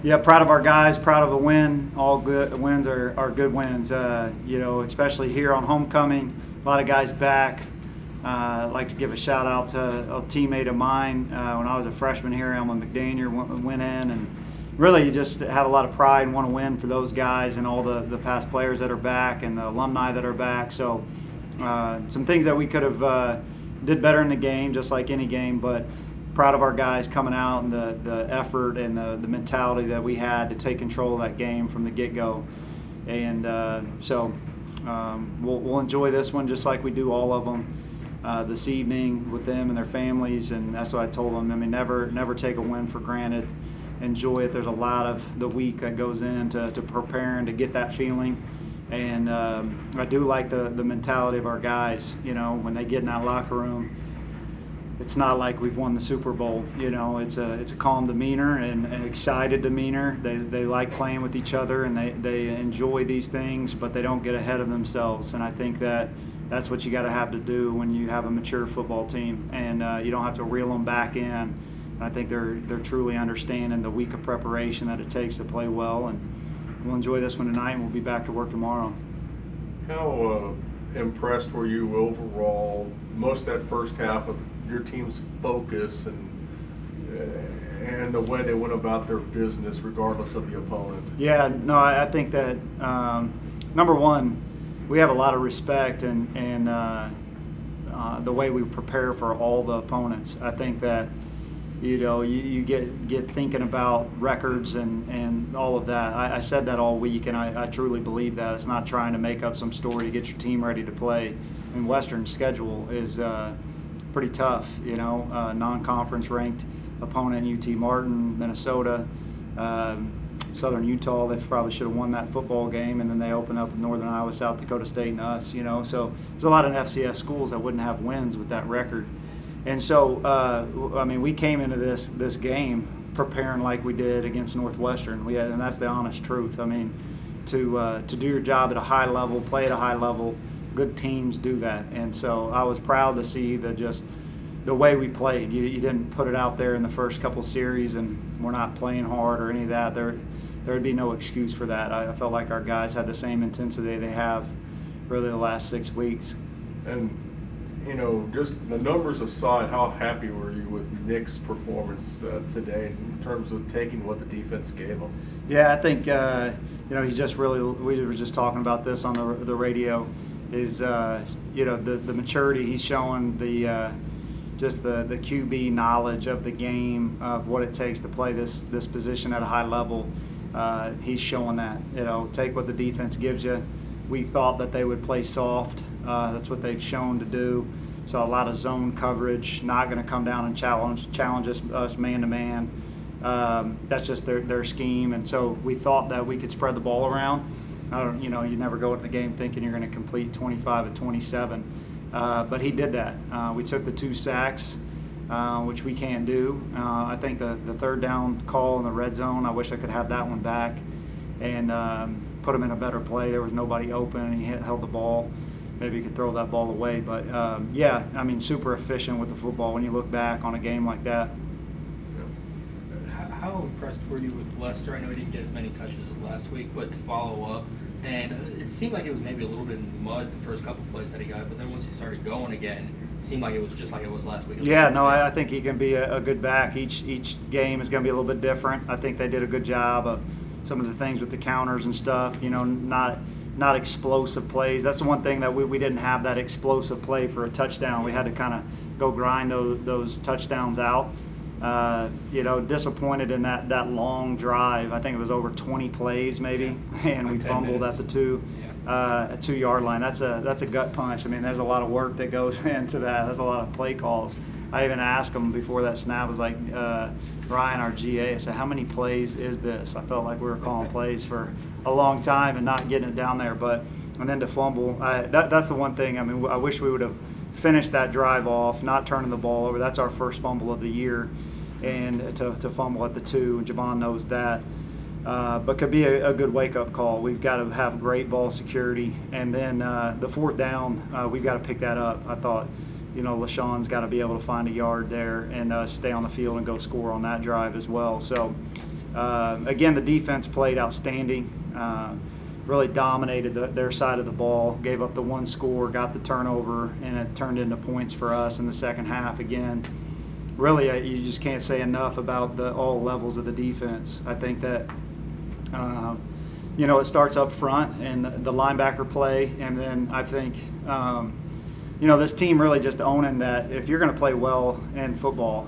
Yeah, proud of our guys, proud of the win. All good wins are good wins. Especially here on homecoming, a lot of guys back. I'd like to give a shout out to a teammate of mine when I was a freshman here, Elman McDaniel, went in, and really you just have a lot of pride and want to win for those guys and all the past players that are back and the alumni that are back. So some things that we could have did better in the game, just like any game, but proud of our guys coming out and the effort and the mentality that we had to take control of that game from the get-go. And we'll enjoy this one just like we do all of them this evening with them and their families, and that's what I told them. I mean, never take a win for granted. Enjoy it. There's a lot of the week that goes into preparing to get that feeling. And I do like the mentality of our guys. When they get in that locker room, it's not like we've won the Super Bowl. It's a calm demeanor and an excited demeanor. They like playing with each other and they enjoy these things, but they don't get ahead of themselves. And I think that's what you got to have to do when you have a mature football team, and you don't have to reel them back in. And I think they're truly understanding the week of preparation that it takes to play well. And we'll enjoy this one tonight, and we'll be back to work tomorrow. How impressed were you overall, most of that first half, of your team's focus and the way they went about their business regardless of the opponent? Yeah, no, I think that, number one, we have a lot of respect and the way we prepare for all the opponents. I think that you get thinking about records and all of that. I said that all week, and I truly believe that. It's not trying to make up some story to get your team ready to play. And Western's schedule is pretty tough, non-conference ranked opponent, UT Martin, Minnesota, Southern Utah. They probably should have won that football game, and then they open up with Northern Iowa, South Dakota State, and us, So there's a lot of FCS schools that wouldn't have wins with that record. And so, we came into this game preparing like we did against Northwestern. And that's the honest truth. To do your job at a high level, play at a high level, good teams do that. And so I was proud to see the way we played. You didn't put it out there in the first couple series, and we're not playing hard or any of that. There would be no excuse for that. I felt like our guys had the same intensity they have really the last 6 weeks. And just the numbers aside, how happy were you with Nic's performance today in terms of taking what the defense gave him? Yeah, I think he's just really. We were just talking about this on the radio. Is the maturity he's showing, the QB knowledge of the game, of what it takes to play this position at a high level. He's showing that. Take what the defense gives you. We thought that they would play soft. That's what they've shown to do. So a lot of zone coverage, not going to come down and challenge us man-to-man. That's just their scheme. And so we thought that we could spread the ball around. You never go into the game thinking you're going to complete 25 of 27. But he did that. We took the 2 sacks, which we can't do. I think the third down call in the red zone, I wish I could have that one back and put him in a better play. There was nobody open, and he held the ball. Maybe you could throw that ball away. But, super efficient with the football when you look back on a game like that. How impressed were you with Lester? I know he didn't get as many touches as last week, but to follow up, and it seemed like it was maybe a little bit in mud the first couple plays that he got, but then once he started going again, it seemed like it was just like it was last week. Yeah, no, I think he can be a good back. Each game is going to be a little bit different. I think they did a good job of some of the things with the counters and stuff, not explosive plays. That's the one thing that we didn't have, that explosive play for a touchdown. We had to kind of go grind those touchdowns out. Disappointed in that long drive. I think it was over 20 plays maybe, and we fumbled at the 2-yard line. That's a gut punch. There's a lot of work that goes into that. There's a lot of play calls. I even asked him before that snap. I was like, Ryan, our GA, I said, how many plays is this? I felt like we were calling plays for a long time and not getting it down there. And then to fumble, that's the one thing. I wish we would have finished that drive off, not turning the ball over. That's our first fumble of the year, and to fumble at the 2, Javon knows that. But could be a good wake-up call. We've got to have great ball security, and then the 4th down, we've got to pick that up. I thought, LaShawn's got to be able to find a yard there and stay on the field and go score on that drive as well. So Again, the defense played outstanding. Really dominated their side of the ball, gave up the one score, got the turnover, and it turned into points for us in the second half again. Really, you just can't say enough about all levels of the defense. I think that, it starts up front and the linebacker play, and then I think, this team really just owning that if you're going to play well in football,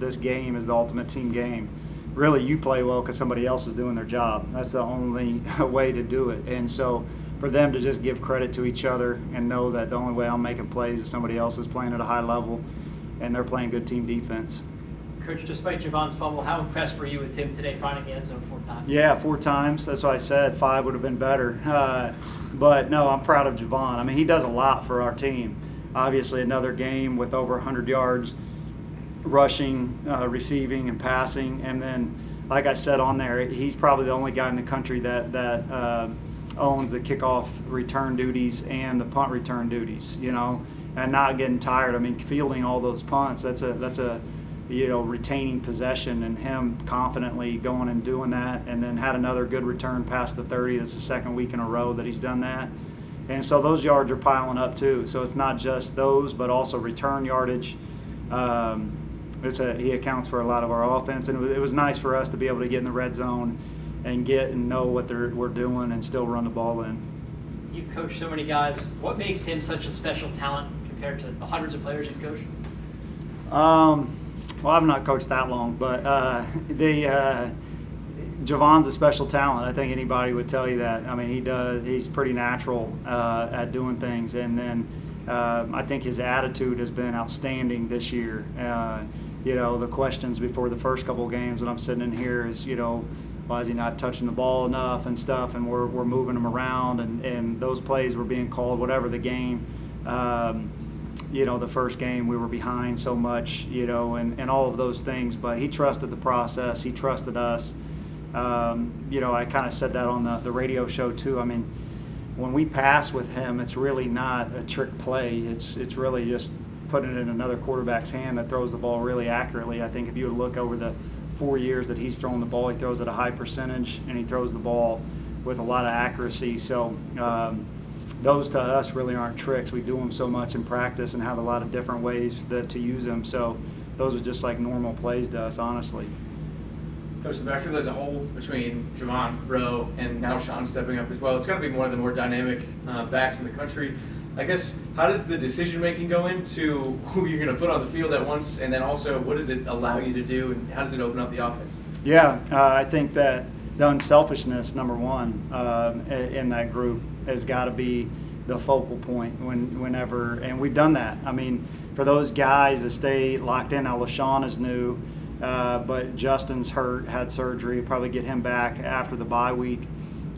this game is the ultimate team game. Really, you play well because somebody else is doing their job. That's the only way to do it. And so for them to just give credit to each other and know that the only way I'm making plays is somebody else is playing at a high level and they're playing good team defense. Coach, despite Javon's fumble, how impressed were you with him today finding the end zone 4 times? Yeah, 4 times. That's why I said 5 would have been better. But no, I'm proud of Javon. I mean, he does a lot for our team. Obviously, another game with over 100 yards rushing, receiving, and passing. And then, like I said on there, he's probably the only guy in the country that owns the kickoff return duties and the punt return duties, and not getting tired. I mean, fielding all those punts, that's a retaining possession, and him confidently going and doing that, and then had another good return past the 30. That's the second week in a row that he's done that. And so those yards are piling up too. So it's not just those, but also return yardage. He accounts for a lot of our offense, and it was nice for us to be able to get in the red zone and know what we're doing and still run the ball in. You've coached so many guys. What makes him such a special talent compared to the hundreds of players you've coached? Well, I've not coached that long, but Javon's a special talent. I think anybody would tell you that. I mean, he's pretty natural at doing things, and then I think his attitude has been outstanding this year. The questions before the first couple of games when I'm sitting in here is, why is he not touching the ball enough and stuff, and we're moving him around, and those plays were being called, whatever the game. The first game we were behind so much, and all of those things, but he trusted the process. He trusted us. I kind of said that on the radio show too. I mean, when we pass with him, it's really not a trick play. It's really just putting it in another quarterback's hand that throws the ball really accurately. I think if you look over the 4 years that he's thrown the ball, he throws at a high percentage, and he throws the ball with a lot of accuracy. So those to us really aren't tricks. We do them so much in practice and have a lot of different ways to use them. So those are just like normal plays to us, honestly. Coach, the backfield as a whole, between Javon, Rowe, and now Sean stepping up as well, it's got to be one of the more dynamic backs in the country. I guess, how does the decision-making go into who you're going to put on the field at once, and then also what does it allow you to do, and how does it open up the offense? Yeah, I think that the unselfishness, number one, in that group has got to be the focal point whenever, and we've done that. I mean, for those guys to stay locked in, now LaShawn is new, but Justin's hurt, had surgery, probably get him back after the bye week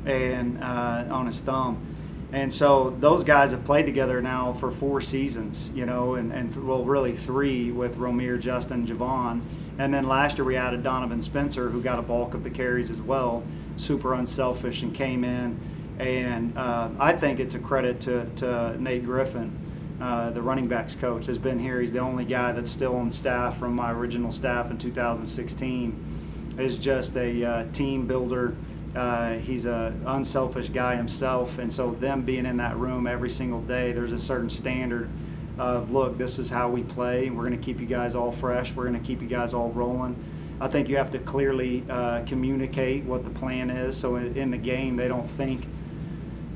and on his thumb. And so those guys have played together now for 4 seasons, and really 3 with Romir, Justin, Javon. And then last year we added Donovan Spencer, who got a bulk of the carries as well, super unselfish, and came in. And I think it's a credit to Nate Griffin, the running backs coach, has been here. He's the only guy that's still on staff from my original staff in 2016. Is just a team builder. He's an unselfish guy himself, and so them being in that room every single day, there's a certain standard of, look, this is how we play. We're going to keep you guys all fresh. We're going to keep you guys all rolling. I think you have to clearly communicate what the plan is, so in the game they don't think,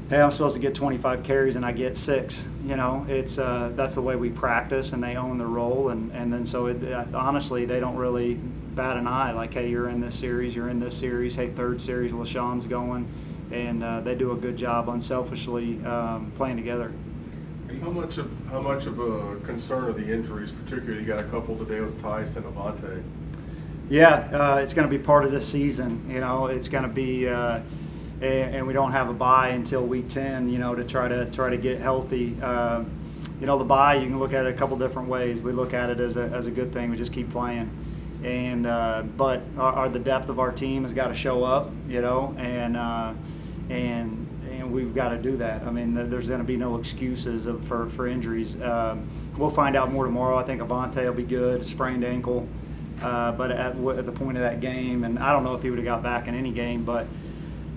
hey, I'm supposed to get 25 carries and I get 6. It's that's the way we practice, and they own their role, and then so honestly they don't really bat an eye like, hey, you're in this series, hey, third series, LaShawn's going, and they do a good job unselfishly playing together. How much of a concern are the injuries, particularly you got a couple today with Tice and D'Ante? Yeah, it's going to be part of this season. It's going to be, and we don't have a bye until week 10. To try to get healthy. The bye, you can look at it a couple different ways. We look at it as a good thing. We just keep playing. And but the depth of our team has got to show up, and we've got to do that. I mean, there's going to be no excuses for injuries. We'll find out more tomorrow. I think D'Ante will be good. Sprained ankle, But at the point of that game, and I don't know if he would have got back in any game, but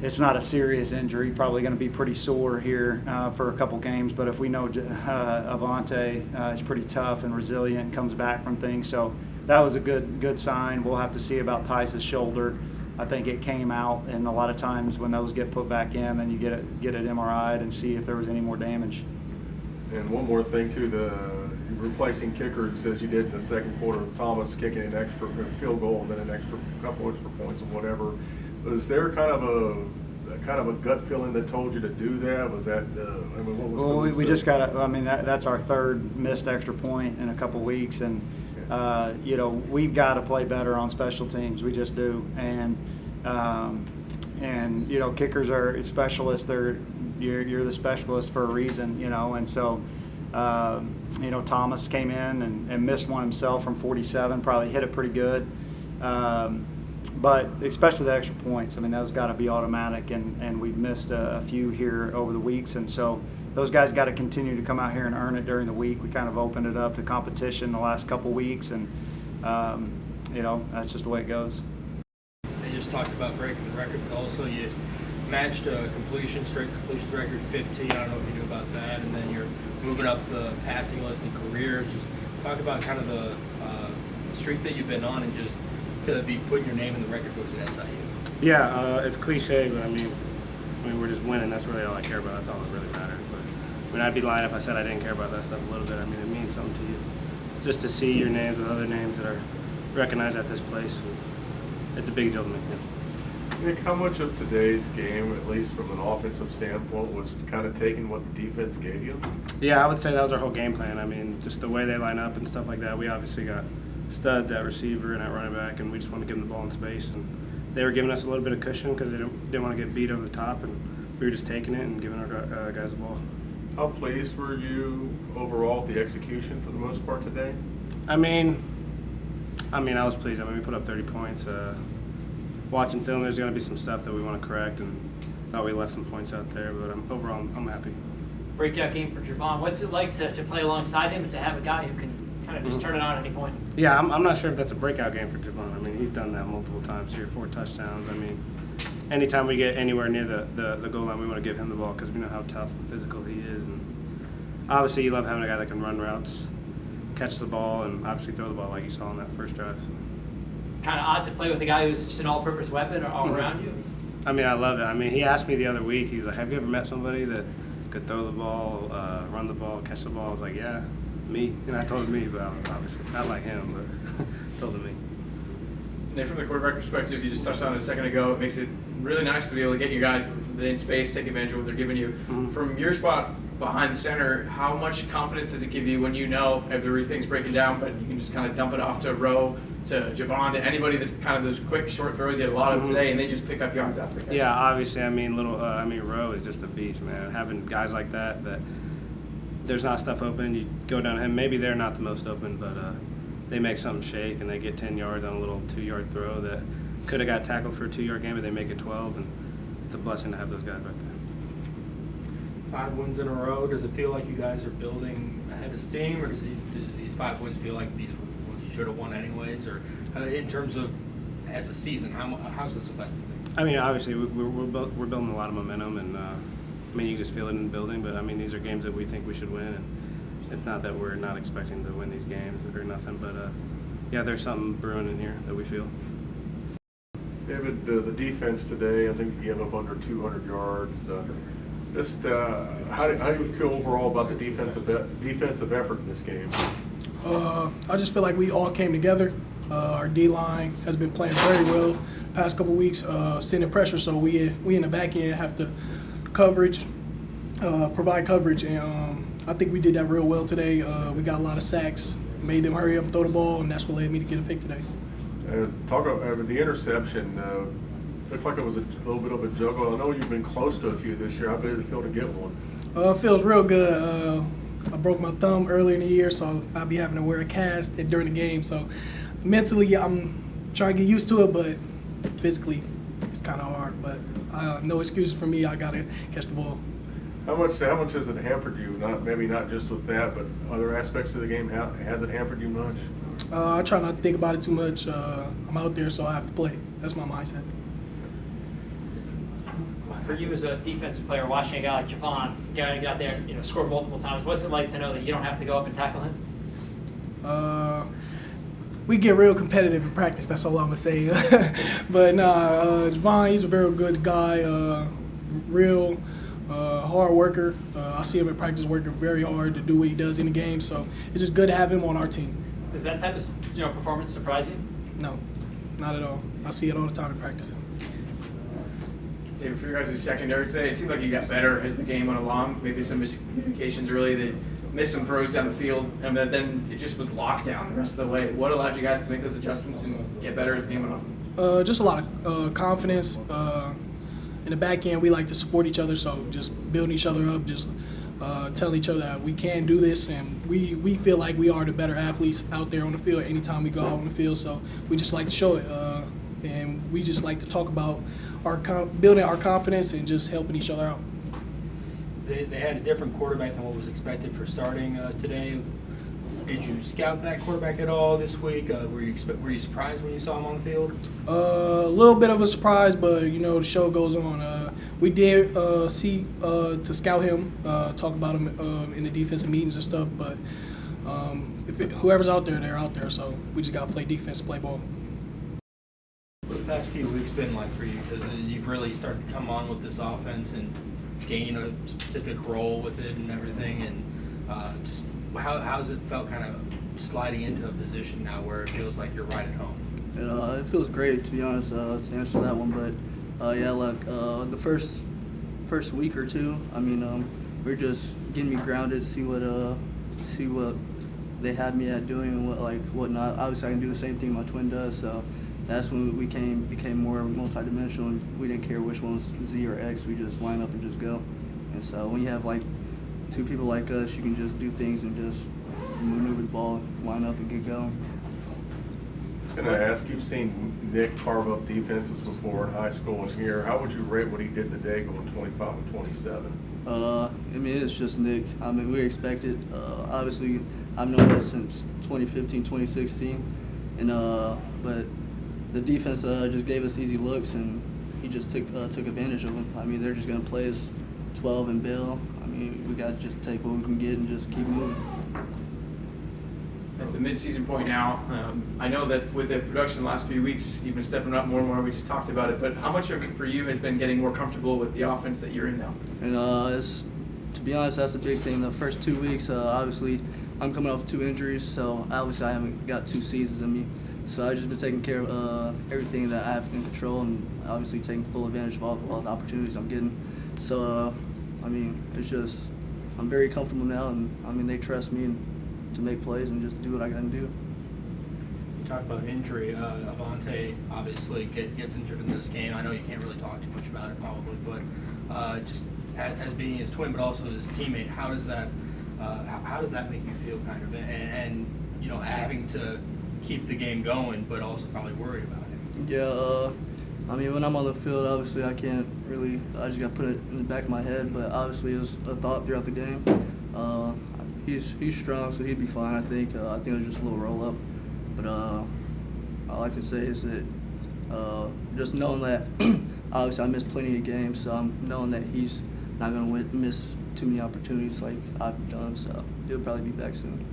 it's not a serious injury. Probably going to be pretty sore here for a couple games. But if we know D'Ante is pretty tough and resilient and comes back from things, so that was a good sign. We'll have to see about Tice's shoulder. I think it came out, and a lot of times when those get put back in, then you get it MRI'd and see if there was any more damage. And one more thing too, the replacing kickers as you did in the second quarter, Thomas kicking an extra field goal and then an extra couple extra points or whatever. Was there kind of a gut feeling that told you to do that? Was that I mean, what was? Well, we just got to. I mean, that's our third missed extra point in a couple weeks, and you know, we've got to play better on special teams. We just do, and you know, kickers are specialists. You're the specialist for a reason, you know, and so. You know, Thomas came in and missed one himself from 47, probably hit it pretty good. But especially the extra points, I mean, those got to be automatic, and we've missed a few here over the weeks. And so those guys got to continue to come out here and earn it during the week. We kind of opened it up to competition the last couple weeks, and, you know, that's just the way it goes. They just talked about breaking the record, but also you matched a straight completion record 15. I don't know if you knew about that. And then you're moving up the passing list in careers. Just talk about kind of the streak that you've been on and just to be putting your name in the record books at SIU. Yeah, it's cliche, but I mean, we're just winning. That's really all I care about. That's all that really matters. But I mean, I'd be lying if I said I didn't care about that stuff a little bit. I mean, it means something to you. Just to see your names with other names that are recognized at this place, it's a big deal to me. Yeah. Nick, how much of today's game, at least from an offensive standpoint, was kind of taking what the defense gave you? Yeah, I would say that was our whole game plan. I mean, just the way they line up and stuff like that. We obviously got studs at receiver and at running back, and we just want to give them the ball in space. And they were giving us a little bit of cushion because they didn't want to get beat over the top, and we were just taking it and giving our guys the ball. How pleased were you overall with the execution for the most part today? I mean, I was pleased. I mean, we put up 30 points. Watching film, there's going to be some stuff that we want to correct, and thought we left some points out there. But overall, I'm happy. Breakout game for Javon. What's it like to play alongside him and to have a guy who can kind of just turn it on at any point? Yeah, I'm not sure if that's a breakout game for Javon. I mean, he's done that multiple times here, 4 touchdowns. I mean, anytime we get anywhere near the goal line, we want to give him the ball because we know how tough and physical he is. And obviously, you love having a guy that can run routes, catch the ball, and obviously throw the ball like you saw on that first drive. So. Kind of odd to play with a guy who's just an all-purpose weapon all around you? I mean, I love it. I mean, he asked me the other week, he was like, have you ever met somebody that could throw the ball, run the ball, catch the ball? I was like, yeah, me. And I told him me, but obviously not like him, but told him me. And from the quarterback perspective, you just touched on it a second ago, it makes it really nice to be able to get you guys in space, take advantage of what they're giving you. Mm-hmm. From your spot behind the center, how much confidence does it give you when you know everything's breaking down, but you can just kind of dump it off to Rowe, to Javon, to anybody that's kind of those quick, short throws you had a lot of today, and they just pick up yards after the catch? Yeah, obviously, I mean, Rowe is just a beast, man. Having guys like that there's not stuff open, you go down to him. Maybe they're not the most open, but they make something shake, and they get 10 yards on a little 2-yard throw that could have got tackled for a 2-yard game, but they make it 12, and it's a blessing to have those guys right there. 5 wins in a row. Does it feel like you guys are building ahead of steam, or do these 5 wins feel like these ones you should have won anyways? Or in terms of as a season, how's this affecting things? I mean, obviously, we're building a lot of momentum, and I mean, you can just feel it in the building. But I mean, these are games that we think we should win, and it's not that we're not expecting to win these games or nothing. But yeah, there's something brewing in here that we feel. David, the defense today, I think you gave up under 200 yards. How do you feel overall about the defensive effort in this game? I just feel like we all came together. Our D-line has been playing very well the past couple weeks, sending pressure, so we in the back end have to provide coverage, and I think we did that real well today. We got a lot of sacks, made them hurry up and throw the ball, and that's what led me to get a pick today. Talk about the interception. Looked like it was a little bit of a juggle. I know you've been close to a few this year. How did it feel to get one? It feels real good. I broke my thumb earlier in the year, so I'll be having to wear a cast during the game. So mentally, I'm trying to get used to it, but physically, it's kind of hard. But no excuses for me. I gotta catch the ball. How much has it hampered you? Maybe not just with that, but other aspects of the game. Has it hampered you much? I try not to think about it too much. I'm out there, so I have to play. That's my mindset. For you as a defensive player, watching a guy like Javon get out there, score multiple times, what's it like to know that you don't have to go up and tackle him? We get real competitive in practice. That's all I'm gonna say. But Javon, he's a very good guy. Real hard worker. I see him in practice working very hard to do what he does in the game. So it's just good to have him on our team. Does that type of performance surprise you? No, not at all. I see it all the time in practice. David, for your guys' secondary today, it seemed like you got better as the game went along. Maybe some miscommunications early that missed some throws down the field, and then it just was lockdown the rest of the way. What allowed you guys to make those adjustments and get better as the game went on? Just a lot of confidence. In the back end, we like to support each other, so just building each other up, just telling each other that we can do this, and we feel like we are the better athletes out there on the field anytime we go out on the field, so we just like to show it. And we just like to talk about building our confidence and just helping each other out. They had a different quarterback than what was expected for starting today. Did you scout that quarterback at all this week? Were you surprised when you saw him on the field? A little bit of a surprise, but the show goes on. We did to scout him, talk about him in the defensive meetings and stuff. But whoever's out there, they're out there. So we just got to play defense, play ball. What the past few weeks been like for you? Because you've really started to come on with this offense and gain a specific role with it and everything. And just how's it felt kind of sliding into a position now where it feels like you're right at home? It feels great, to be honest, to answer that one. But the first week or two, we're just getting me grounded, see what they had me at doing and what not. Obviously, I can do the same thing my twin does, so that's when we became more multidimensional. And we didn't care which one was Z or X. We just line up and just go. And so when you have two people like us, you can just do things and just maneuver the ball, line up and get going. I was going to ask, you've seen Nic carve up defenses before in high school and here. How would you rate what he did today going 25 and 27? It's just Nic. We expect it. Obviously, I've known that since 2015, 2016. But the defense just gave us easy looks, and he just took advantage of them. They're just going to play us 12 and bail. We got to just take what we can get and just keep moving. At the mid-season point now, I know that with the production the last few weeks, you've been stepping up more and more. We just talked about it, but how much of it for you has been getting more comfortable with the offense that you're in now? And to be honest, that's the big thing. The first 2 weeks, obviously, I'm coming off 2 injuries, so obviously I haven't got 2 seasons in me. So I've just been taking care of everything that I have in control, and obviously taking full advantage of all the opportunities I'm getting. So, it's just, I'm very comfortable now, and they trust me to make plays and just do what I got to do. You talked about injury. D'Ante obviously gets injured in this game. I know you can't really talk too much about it probably, but just as being his twin, but also his teammate, how does that make you feel kind of? And having to keep the game going, but also probably worried about him. Yeah, when I'm on the field, obviously I can't really, I just got to put it in the back of my head, but obviously it was a thought throughout the game. He's strong, so he'd be fine, I think. I think it was just a little roll-up. But all I can say is that just knowing that, obviously I missed plenty of games, so I'm knowing that he's not going to miss too many opportunities like I've done, so he'll probably be back soon.